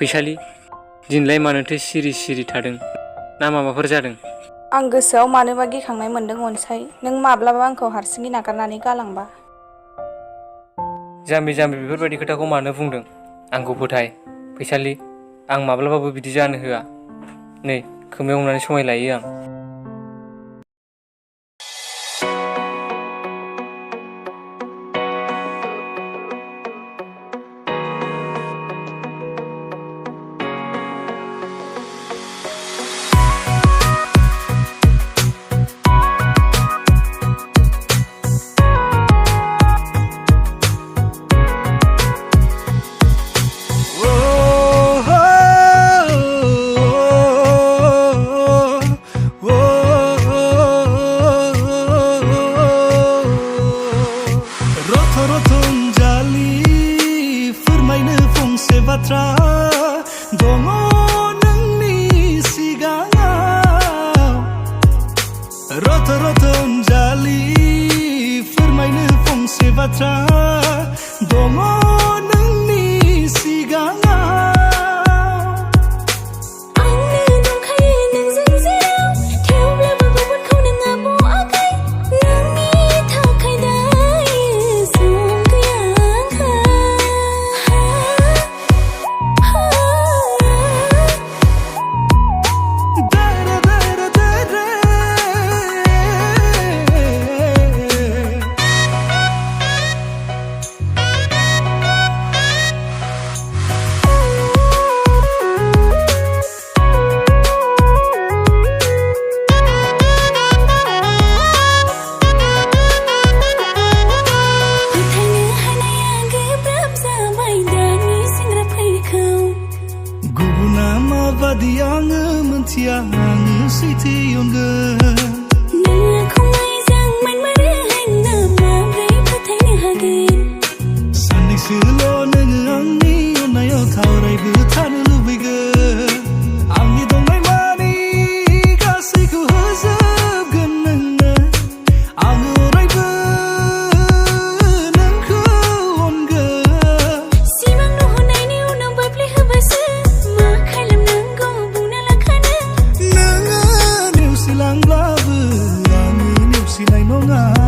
फैसालि दिनलाय मानोथो सिरि सिरि थादों ना माबाफोर जादों? आं गोसोआव मानोबा गिखांनाय मोनदों अनसाय, नों माब्लाबा आंखौ हारसिङै नागारनानै गालांबा। जाम्बि जाम्बि बेफोरबायदि खोथाखौ मानो बुंदों? आंखौ फोथाय फैसालि, आं माब्लाबाबो बिदि जानो होआ। नै खोमायाव हमनानै समाय लायो आं। Silang labu, angin silang nonga.